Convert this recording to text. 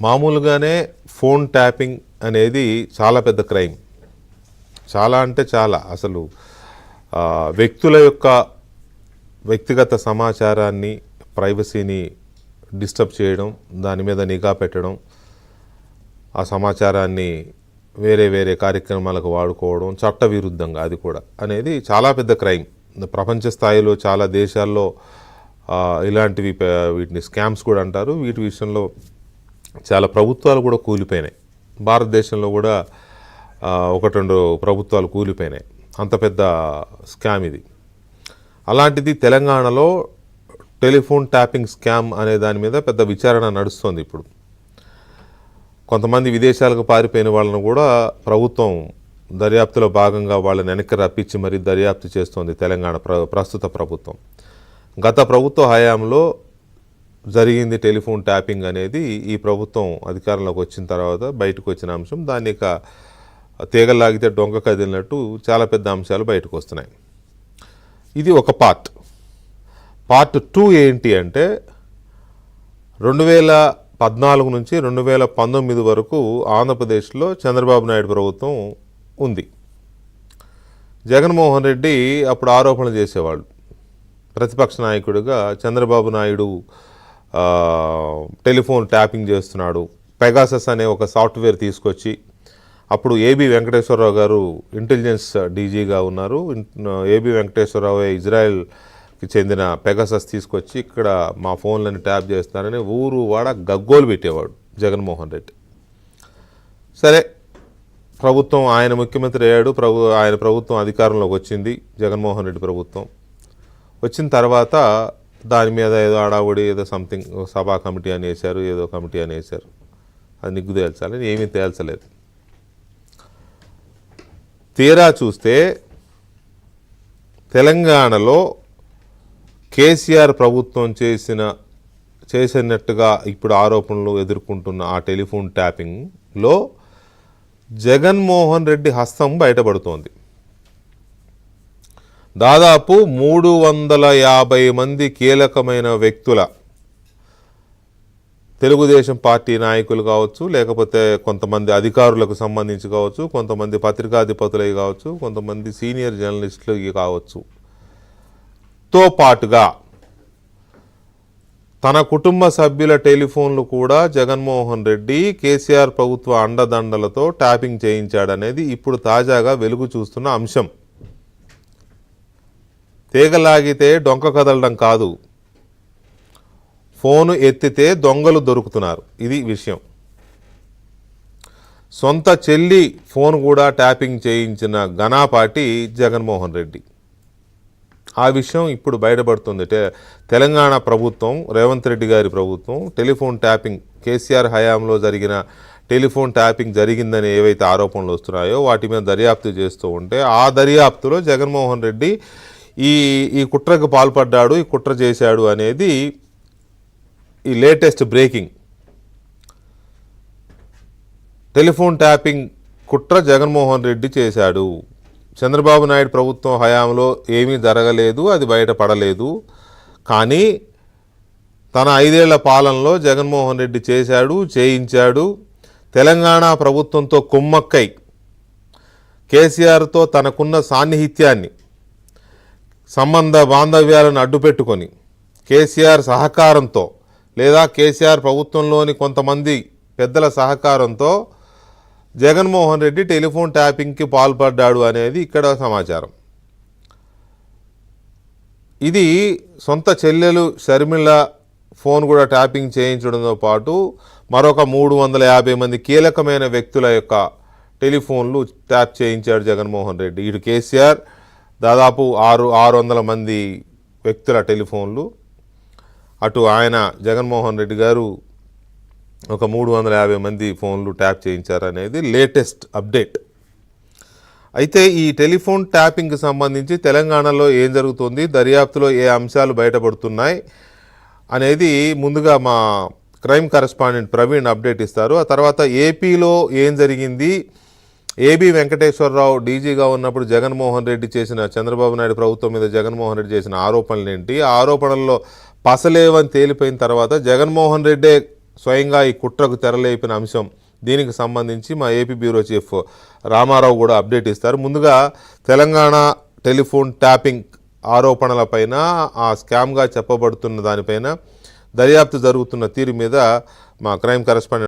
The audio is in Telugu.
మామూలుగానే ఫోన్ ట్యాపింగ్ అనేది చాలా పెద్ద క్రైమ్. చాలా అంటే చాలా. అసలు వ్యక్తుల యొక్క వ్యక్తిగత సమాచారాన్ని, ప్రైవసీని డిస్టర్బ్ చేయడం, దాని మీద నిఘా పెట్టడం, ఆ సమాచారాన్ని వేరే వేరే కార్యక్రమాలకు వాడుకోవడం చట్టవిరుద్ధంగా అది కూడా అనేది చాలా పెద్ద క్రైమ్. ప్రపంచ స్థాయిలో చాలా దేశాల్లో ఇలాంటివి వీటిని స్కామ్స్ కూడా అంటారు. వీటి విషయంలో చాలా ప్రభుత్వాలు కూడా కూలిపోయినాయి. భారతదేశంలో కూడా 1-2 ప్రభుత్వాలు కూలిపోయినాయి. అంత పెద్ద స్కామ్ ఇది. అలాంటిది తెలంగాణలో టెలిఫోన్ ట్యాపింగ్ స్కామ్ అనే దాని మీద పెద్ద విచారణ నడుస్తుంది ఇప్పుడు. కొంతమంది విదేశాలకు పారిపోయిన వాళ్ళను కూడా ప్రభుత్వం దర్యాప్తులో భాగంగా వాళ్ళని వెనక్కి రప్పించి మరీ దర్యాప్తు చేస్తోంది తెలంగాణ ప్రస్తుత ప్రభుత్వం. గత ప్రభుత్వ హయాంలో జరిగింది టెలిఫోన్ ట్యాపింగ్ అనేది. ఈ ప్రభుత్వం అధికారంలోకి వచ్చిన తర్వాత బయటకు వచ్చిన అంశం. దాన్ని ఇక తీగలాగితే డొంక కదిలినట్టు చాలా పెద్ద అంశాలు బయటకు వస్తున్నాయి. ఇది ఒక పార్ట్. పార్ట్ 2 ఏంటి అంటే 2014 నుంచి 2019 వరకు ఆంధ్రప్రదేశ్లో చంద్రబాబు నాయుడు ప్రభుత్వం ఉంది. జగన్మోహన్ రెడ్డి అప్పుడు ఆరోపణలు చేసేవాళ్ళు. ప్రతిపక్ష నాయకుడిగా చంద్రబాబు నాయుడు టెలిఫోన్ ట్యాపింగ్ చేస్తున్నాడు, పెగాసస్ అనే ఒక సాఫ్ట్వేర్ తీసుకొచ్చి, అప్పుడు ఏబి వెంకటేశ్వరరావు గారు ఇంటెలిజెన్స్ డీజీగా ఉన్నారు. ఏబి వెంకటేశ్వరరావు ఇజ్రాయెల్కి చెందిన పెగాసస్ తీసుకొచ్చి ఇక్కడ మా ఫోన్లను ట్యాప్ చేస్తున్నారని ఊరు వాడ గగ్గోలు పెట్టేవాడు జగన్మోహన్ రెడ్డి. సరే, ప్రభుత్వం ఆయన ముఖ్యమంత్రి అయ్యాడు. ఆయన ప్రభుత్వం అధికారంలోకి వచ్చింది. జగన్మోహన్ రెడ్డి ప్రభుత్వం వచ్చిన తర్వాత దాని మీద ఏదో అడావుడి, ఏదో సంథింగ్ సభా కమిటీ అని వేశారు, ఏదో కమిటీ అని వేశారు. అది నిగ్గు తేల్చాలని ఏమీ తేల్చలేదు. తీరా చూస్తే తెలంగాణలో కేసీఆర్ ప్రభుత్వం చేసినట్టుగా ఇప్పుడు ఆరోపణలు ఎదుర్కొంటున్న ఆ టెలిఫోన్ ట్యాపింగ్లో జగన్మోహన్ రెడ్డి హస్తం బయటపడుతోంది. దాదాపు 350 మంది కీలకమైన వ్యక్తుల, తెలుగుదేశం పార్టీ నాయకులు కావచ్చు, లేకపోతే కొంతమంది అధికారులకు సంబంధించి కావచ్చు, కొంతమంది పత్రికాధిపతులవి కావచ్చు, కొంతమంది సీనియర్ జర్నలిస్టులు కావచ్చు, తో పాటుగా తన కుటుంబ సభ్యుల టెలిఫోన్లు కూడా జగన్మోహన్ రెడ్డి కేసీఆర్ ప్రభుత్వ అండదండలతో ట్యాపింగ్ చేయించాడనేది ఇప్పుడు తాజాగా వెలుగు చూస్తున్న అంశం. తీగలాగితే డొంక కదలడం కాదు, ఫోను ఎత్తితే దొంగలు దొరుకుతున్నారు. ఇది విషయం. సొంత చెల్లి ఫోన్ కూడా ట్యాపింగ్ చేయించిన ఘనాపాటి జగన్మోహన్ రెడ్డి. ఆ విషయం ఇప్పుడు బయటపడుతుంది. తెలంగాణ ప్రభుత్వం, రేవంత్ రెడ్డి గారి ప్రభుత్వం టెలిఫోన్ ట్యాపింగ్, కేసీఆర్ హయాంలో జరిగిన టెలిఫోన్ ట్యాపింగ్ జరిగిందని ఏవైతే ఆరోపణలు వస్తున్నాయో వాటి మీద దర్యాప్తు చేస్తూ ఉంటే ఆ దర్యాప్తులో జగన్మోహన్ రెడ్డి ఈ కుట్రకు పాల్పడ్డాడు, ఈ కుట్ర చేశాడు అనేది ఈ లేటెస్ట్ బ్రేకింగ్. టెలిఫోన్ ట్యాపింగ్ కుట్ర జగన్మోహన్ రెడ్డి చేశాడు. చంద్రబాబు నాయుడు ప్రభుత్వం హయాంలో ఏమీ జరగలేదు, అది బయటపడలేదు. కానీ తన 5 ఏళ్ల పాలనలో జగన్మోహన్ రెడ్డి చేశాడు, చేయించాడు. తెలంగాణ ప్రభుత్వంతో కుమ్మక్కై కేసీఆర్తో తనకున్న సాన్నిహిత్యాన్ని, సంబంధ బాంధవ్యాలను అడ్డుపెట్టుకొని కేసీఆర్ సహకారంతో లేదా కేసీఆర్ ప్రభుత్వంలోని కొంతమంది పెద్దల సహకారంతో జగన్మోహన్ రెడ్డి టెలిఫోన్ ట్యాపింగ్కి పాల్పడ్డాడు అనేది ఇక్కడ సమాచారం. ఇది సొంత చెల్లెలు షర్మిల ఫోన్ కూడా ట్యాపింగ్ చేయించడంతో పాటు మరొక 350 మంది కీలకమైన వ్యక్తుల యొక్క టెలిఫోన్లు ట్యాప్ చేయించాడు జగన్మోహన్ రెడ్డి. ఇటు కేసీఆర్ దాదాపు 600 మంది వ్యక్తుల టెలిఫోన్లు, అటు ఆయన జగన్మోహన్ రెడ్డి గారు ఒక 350 మంది ఫోన్లు ట్యాప్ చేయించారనేది లేటెస్ట్ అప్డేట్. అయితే ఈ టెలిఫోన్ ట్యాపింగ్కి సంబంధించి తెలంగాణలో ఏం జరుగుతుంది, దర్యాప్తులో ఏ అంశాలు బయటపడుతున్నాయి అనేది ముందుగా మా క్రైమ్ కరెస్పాండెంట్ ప్రవీణ్ అప్డేట్ ఇస్తారు. ఆ తర్వాత ఏపీలో ఏం జరిగింది, ఏబి వెంకటేశ్వరరావు డీజీగా ఉన్నప్పుడు జగన్మోహన్ రెడ్డి చేసిన, చంద్రబాబు నాయుడు ప్రభుత్వం మీద జగన్మోహన్ రెడ్డి చేసిన ఆరోపణలు ఏంటి, ఆ ఆరోపణల్లో పసలేవని తేలిపోయిన తర్వాత జగన్మోహన్ రెడ్డే స్వయంగా ఈ కుట్రకు తెరలేపిన అంశం, దీనికి సంబంధించి మా ఏపీ బ్యూరో చీఫ్ రామారావు కూడా అప్డేట్ ఇస్తారు. ముందుగా తెలంగాణ టెలిఫోన్ ట్యాపింగ్ ఆరోపణలపైన, ఆ స్కామ్గా చెప్పబడుతున్న దానిపైన దర్యాప్తు జరుగుతున్న తీరు మీద మా క్రైమ్ కరెస్పాండెంట్